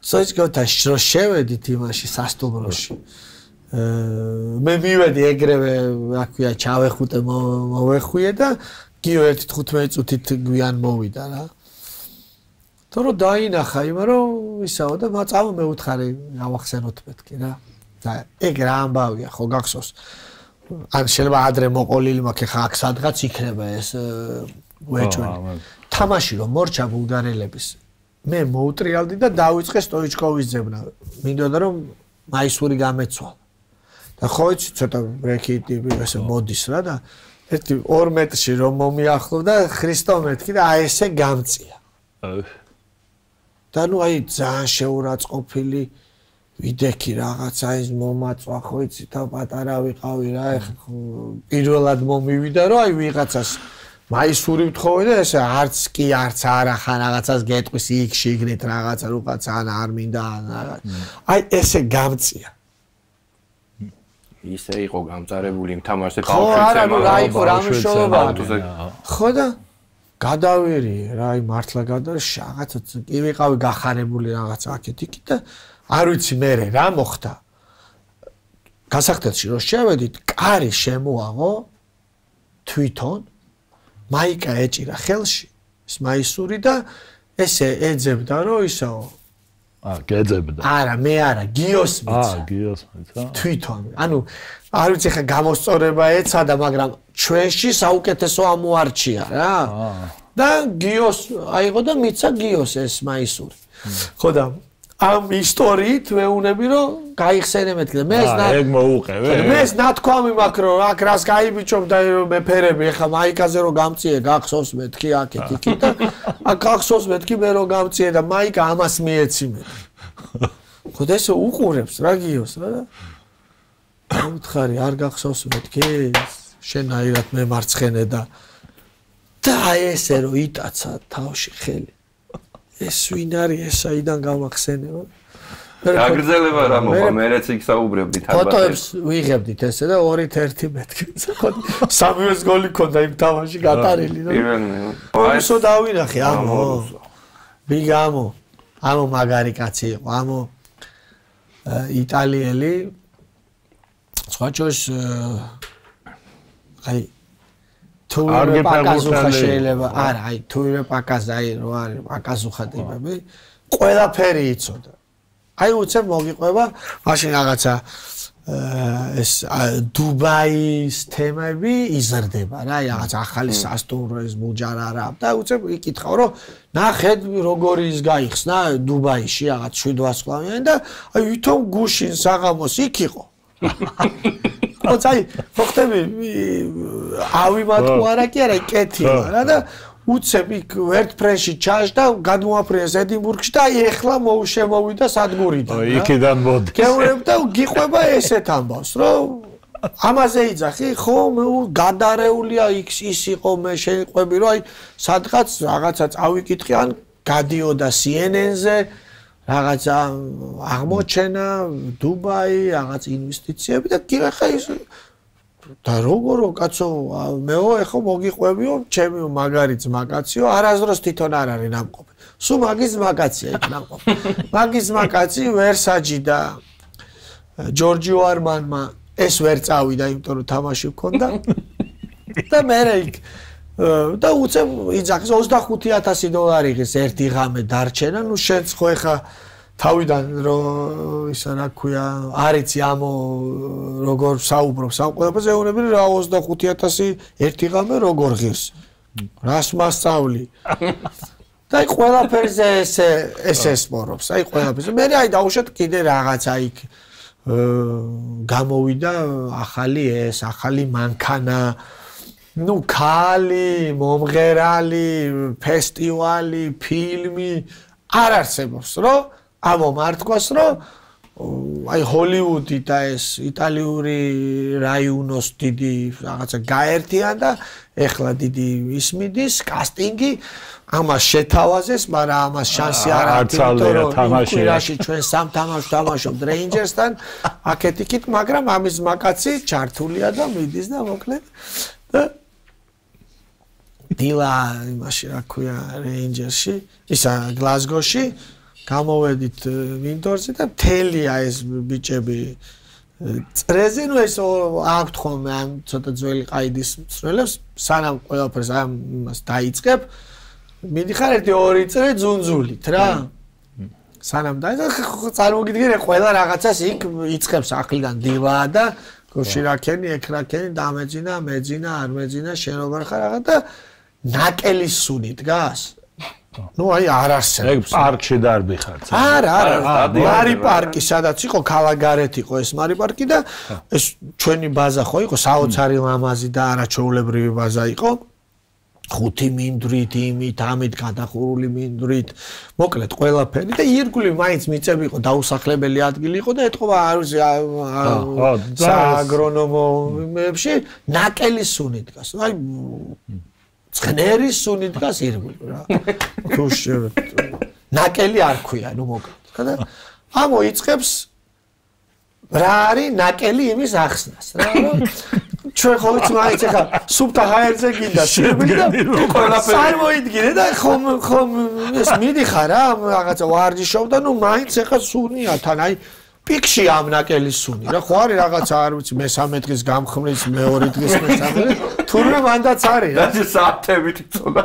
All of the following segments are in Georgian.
სოჭკოთა შევედით იმაში სასტუმროში. მე მივედი ეგრევე, რა ქვია, ჩავეხუტე მოვეხუიე და გიო 1-15 წუთით გვიან მოვიდა რა. თორე დაინახა იმა რომ ისაო და მაწავ მეუთხარი გავახსენოთ მეთქი რა. და ეგ რა ამბავია ხო გახსოვს. ან შეიძლება ადრე მოყოლილი მაქვს ხა აქ სადღაც იქნება ეს ვეჭველი. თამაში რომ მორჩა ბულგარელების მე მოუტრიალდი და დავიწყე სტოიჩკოვის ძებნა. მინდოდა რომ მაისური გამეცვალა. და ხო იცი ცოტა ბრექიტი ესე მოდის რა და 2 მეტრში რომ მომიახლოვდა ქრისტო მეთქი და აი ესე გამწია. და ნუ აი ძალიან შეურაცხყოფილი ვიდექი რაღაცა ის მომაწვა ხო იცი და პატარა ვიყავი რა პირველად მომივიდა რომ აი ვიღაცას მაისური ვთხოვე და ესე არც კი არც არა ხან რაღაცას გეტყვის იქ შიგნით რაღაცა რუღაც არ მინდა აი ესე გამწია. ისე იყო გამწარებული იმ თამაშზე ხო არა ნუ რა იყო რა მნიშვნელობა ხო და გადავერიე რა აი მართლა რაღაცა კი ვიყავი გახარებული რაღაცა აქეთ იქით და არ ვიცი მე რა მოხდა გასახდელში რომ შევედით კარი შემოაღო თვითონ მაიკა ეჭირა ხელში ეს მაისური და ესე ეძებდა რომ ისაო გეძებდა. არა, მე არა, გიოს მიცა. გიოს მიცა. თვითონ. ანუ არ ვიცი ხა გამოსწორება ეცადა, მაგრამ ჩვენში საუკეთესო ამოარჩია რა. და გიოს აიღო და მიცა გიოს ეს მაისური. ხო და ამ ისტორიით ვეუნები რომ გაიხსენე მეთქი. ეგ მოუყევე. მეს ნათქვამი მაქვს რომ აქ რას გაიბიჭობ და მეფერები ხა მაიკაზე რომ გამწიე გახსოვს მეთქი აქეთ იქით და აქ გახსოვს მეთქი მე რომ გამწიე და მაიკა ამას მიეცი მე. ხო და ესე უყურებს რა გიოს რა და გამთხარი არ გახსოვს მეთქი შენაირად მე მარცხენე და ესე რომ იტაცა თავში ხელი ეს ვინ არის ეს აიდან გამახსენებო აგრძელება რა მოყვა მერეც იქ საუბრებდით ალბათ ფოტოებს ვიღებდით ესე და 2-1 მეთქი ხო 3 გოლი ქონდა იმ თამაში გატარილი რა ისო დავინახე ამო ბიგამო ამო მაგარი კაცი იყო ამო იტალიელი სხვა ჩოს აი თურმე პაკაზუხა შეიძლება არა აი თურმე პაკაზა აი რო არის პაკაზუხა ტიპები ყველაფერი იცოდა აი უცებ მოგიყვება მაშინ რაღაცა ეს დუბაის თემები იზრდება რა აი რაღაც ახალი სასტუმრო ეს მუჯარა რა და უცებ იკითხავ რომ ნახეთ როგორი ის გაიხსნა დუბაიში რაღაც 700 კლავიანი და აი ვითომ გუშინ საღამოს იქ იყო ოცაი მოხდები ავიმატყო არა კი არა კეთილა რა და უცებ იქ WordPress-ში ჩაჟდა გადმოაფრინეს ედინბურგში და ეხლა შემოვიდა სადგურიდან იქიდან მოდი გეურებ და გიყვება ესეთ ამბავს რომ ამაზე იძახი ხო გადარეულია იქ ის იყო მე შეიყვები რომ აი სადღაც რაღაცა წავიკითხი ან გადიოდა CNN-ზე რაღაცა აღმოჩენა დუბაი რაღაც ინვესტიციები და გიხა ის და როგორო კაცო მეო ეხო მოგიყვებიო ჩემი მაგარი ძმაკაციო არაზროს თვითონ არ არის ნამყოფი სულ მაგის ძმაკაცია იქ ნამყოფი მაგის ძმაკაცი ვერსაჯი და ჯორჯიო არმანმა ეს ვერ წავიდა იმიტომ რომ თამაში ჰქონდა და მე იქ და უცებ იძახის $25,000 იღეს ერთი ღამე დარჩენა ნუ შენც ხო ეხა თავიდან რომ ისა რა ქვია არიცი ამო როგორ საუბრობ სამყაროზე ეუბნები რა 25,000 ერთი ღამე როგორ ღირს რას მასწავლი და აი ყველაფერზე ეს ესპორობს აი ყველაფერზე მე აი დაუშვათ კიდე რაღაცა იქ გამოვიდა ახალი მანქანა ნუ ქალი მომღერალი ფესტივალი ფილმი არ არსებობს რომ ამომართყვას რომ აი ჰოლივუდი და ეს იტალიური რაიონოს დიდი რაღაცა გაერთიან და ეხლა დიდი ის მიდის კასტინგი ამას შეთავაზეს მაგრამ ამას შანსი არ აქვს რომ თამაში ჩვენ სამ თამაშს თამაშობთ რეინჯერსთან აქეთ იქით მაგრამ ამის მაკაცი ჩართულია და მიდის და მოკლედ და დილა იმაში რა ქვია რეინჯერსში ისა გლაზგოში გამოვედით მინდორზე და მთელია ეს ბიჭები წრეზე, ნუ ეს აქვთ ხოლმე ამ ცოტა ძველი ყაიდის მსვლელებს, სანამ ყველაფერს ამ იმას დაიწყებ, მიდიხარ 1-2 წრე ძუნძულით რა. სანამ წარმოგიდგენთ ყველა რაღაცას იქ იწყებს ახლიდან დილა და გოშირაკენი, ეკრაკენი, დამეძინა, მეძინა, არ მეძინა, შენობა ხარ რაღაც და ნაკელის სუნი დგას. ნუ აი არ არსებობს. ეგ პარკში დარბიხარ. არა, მარი პარკი, სადაც იყო ქალაქგარეთ იყო ეს მარი პარკი და ეს ჩვენი ბაზა ხო იყო, საოცარი ლამაზი და არაჩვეულებრივი ბაზა იყო. 5 მინდვრით, იმით, ამით გადახურული მინდვრით, მოკლედ ყველაფერი და ირგვლივ მაინც მიწები იყო, დაუსახლებელი ადგილი იყო და ეთყობა აგრონომებში ნაკელის სუნი დგას. აი ცხნერის სუნი დგას ირგვლივ რა. ნაკელი არ ქვია, ნუ მოკლედ. და ამო იწყებს რა არის ნაკელი იმის ახსნას რა. ჩვენ ხო ვიცი მაინც ახლა სუფთა ჰაერზე გინდა შევიდე და ყველაფერი წარმოიდგინე და ხომ ეს მიდიხარ რა რაღაცა ვარჯიშობ და ნუ მაინც ახლა სუნია თან აი პიკში ამ ნაკელის სუნი რა ხო არის რაღაცა არ ვიცი მე-13 დღის გამხმრის მე-2 დღის მე-3 თურმე მანდაც არის რა საათებით იწოდა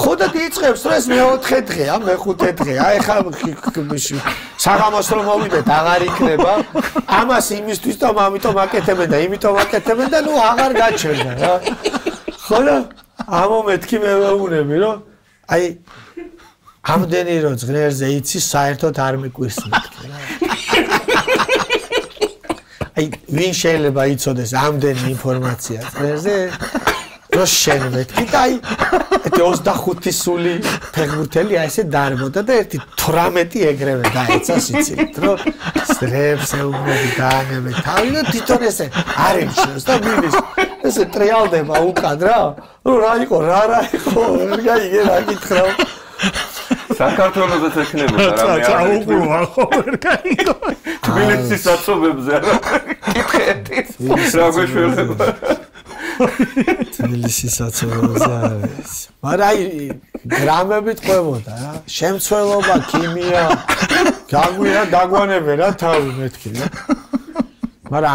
ხო და იწყებს რა ეს მე-4 დღეა მე-5 დღეა აი ხა საღამოს რომ მოვიდეთ აღარ იქნება ამას იმისთვის და ამიტომ აკეთებენ და იმიტომ აკეთებენ და ნუ აღარ გაჩერდა რა ხო და ამომეთქი მე ვეუბნები რომ აი ამდენი რო ზღერზე იცის საერთოდ არ მიკვირს მეთქი რა აი ვინ შეიძლება იცოდეს ამდენი ინფორმაცია ზღერზე რო შენ მეთქი და აი 25 სული ფეხბურთელი აი ესე დარბოდა და 18 ეგრევე დაეცა სიცილით რომ სტრებს ეუბნები დაანებე თავი და თვითონ ესე არ იმჩნევს და მიდის ესე ტრიალდება უკან რა რა იყო რა იყო ვერ გაიგე რა გითხრა საქართველოსაც ექნებოდა რა მე არ უყურვა ხო ვერ გაიგო თბილისის საცობებზე რა კითხეთ რა გვეშველება თბილისის საცობებზე არის მაგრამ აი გრამებით ყვებოდა რა შემცველობა ქიმია გაგვირა დაგვანებე რა თავი მეთქი რა მაგრამ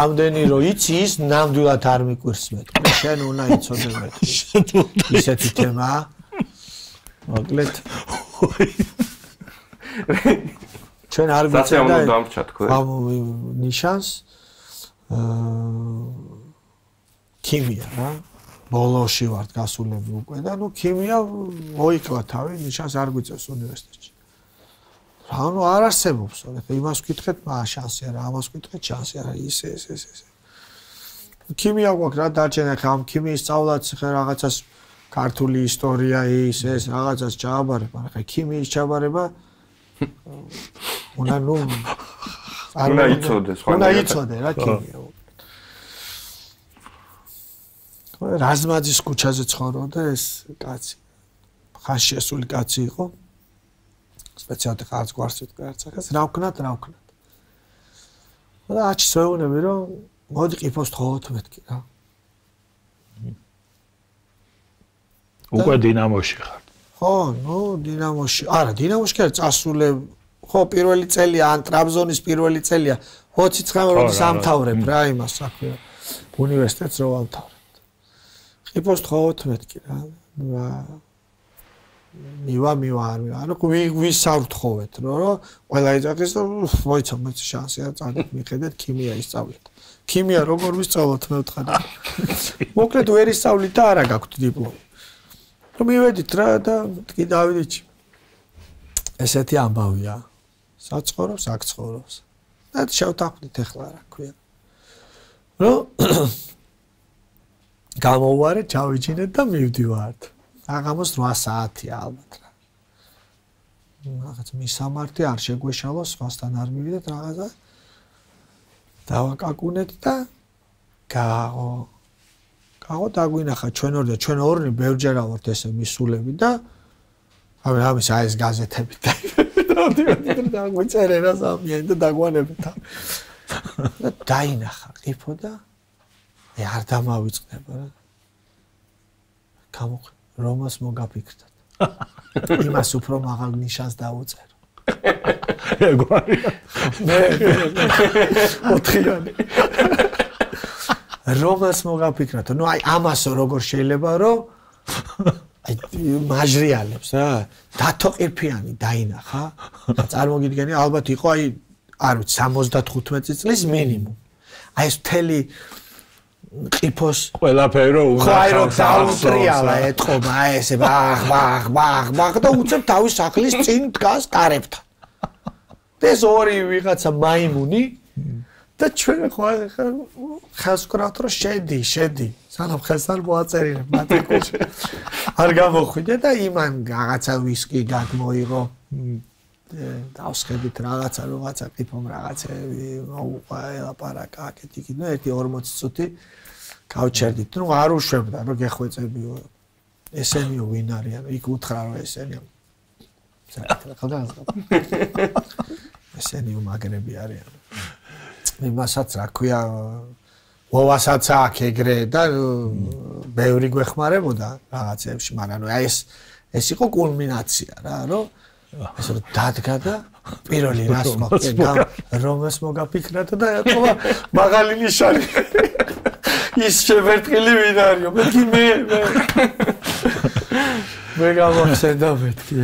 ამდენი რო იცი ის ნამდვილად არ მიკვირს მეთქი შენ უნდა იცოდე მეთქი ისეთი თემაა მოკლედ ჩვენ არ ვიცი ამ ნიშანს ქიმია რა ბოლოში ვართ გასულები უკვე და ნუ ქიმია მოიკლა თავი ნიშანს არ გვიწევს უნივერსიტეტში რა ნუ არ არსებობს ხომ იმას ვკითხეთ შანსი არა ამას ვკითხეთ შანსი არა ისე ქიმია გვაქვს რა დარჩენა ხა ამ ქიმიის სწავლაც ხა რაღაცას ქართული ისტორია ის რაღაცას ჩააბარებ, მაგრამ ხა ქიმიის ჩაბარება უნდა ნუ უნდა იცოდეს ხო? უნდა იცოდე რა ქიმია. რაზმაძის ქუჩაზე ცხოვრობდა ეს კაცი. ხანში ესული კაცი იყო. სპეციალურად ხარც გვარს ვიტყვი არც რა ვქნათ. და აჩს ვეუბნები რომ მოდი ყიფოს 15 რა. უკვე დინამოში ხარ. ხო, ნუ დინამოში. არა, დინამოში კი არ წასულე. ხო, პირველი წელია ან ტრაბზონის პირველი წელია. 29 როდის ამთავრებ რა იმას საქმე. უნივერსიტეტს რო ამთავრებ. ყიფოს 15 კი რა. მივა არ მივა. ანუ ვისავრთხოვეთ რომ ყველა ეძახის რომ მოიცა შანსი არ წადით მიხედეთ ქიმია ისწავლეთ. ქიმია როგორ ვისწავლოთ მე ვთხარ. მოკლედ ვერ ისწავლით და არა გაქვთ დიპლომი. რომ მივედით რა და კი დავიდიჩი. ესეთი ამბავია. საცხოვრობს, აქ ცხოვრობს. და შევთანხმდით ახლა რა ქვია. რომ გამოვარეთ, ჩავიჩინეთ და მივდივართ. აღამოს 8 საათია ალბათ რა. რაღაც მისამართი არ შეგვეშალოს, სხვასთან არ მივიდეთ რაღაცა. დავაკაკუნეთ და გააღო დაგვინახა ჩვენ ორნი ბევრჯერა ვართ ესე მისულები და ამის აის გაზეთები და დაგვიწერე რა სამიანი და დაგვანებთ. და დაინახა ყიფო და არ დამავიწყდება რა. რომას მოგაფიქრდათ. იმას უფრო მაღალ ნიშანს დაუწერო. ეგ არის. მე 4-იანი. რომელს მოგაფიქრათ, ნუ აი ამასო როგორ შეიძლება რომ აი მაჟრიალებს რა, დათო ყირფიანი დაინახა. წარმოგიდგენი ალბათ იყო აი არ ვიცი 75 წლის მინიმუმ. აი ეს მთელი ყიფოს ყველაფერი რომ უნდა ხაირო დაუტრიალა ეთყობა ესე ბახ და უცებ თავის სახლის წინ დგას კარებთან. ეს ორი ვიღაცა მაიმუნი და ჩვენ ხას ვკრავთ რომ შედი სანამ ხელს არ მოაწერინებ მატრიკულში არ გამოხვიდე და იმან რაღაცა ვისკი გადმოიღო დავსხედით რაღაცა ყიფომ რაღაცები მოუყვა ელაპარაკა აკეთიკი და 1-40 წუთი გავჩერდით ნუ არ უშვებდა რომ გეხვეწებიო ესენიო ვინ არიან იქ უთხრა რომ ესენიო ესენიო მაგრები არიან იმასაც რა ქვია ვოვასაც აქ ეგრე და ბევრი გვეხმარებოდა რაღაცებში მაგრამ აი ეს იყო კულმინაცია რა რომ ეს რომ დადგა და პირველი რას მოხდა რომელს მოგაფიქრათ და ეთქვა მაღალი ნიშანი ის შევერტყილი ვინ არისო მე გამახსენდა მეთქი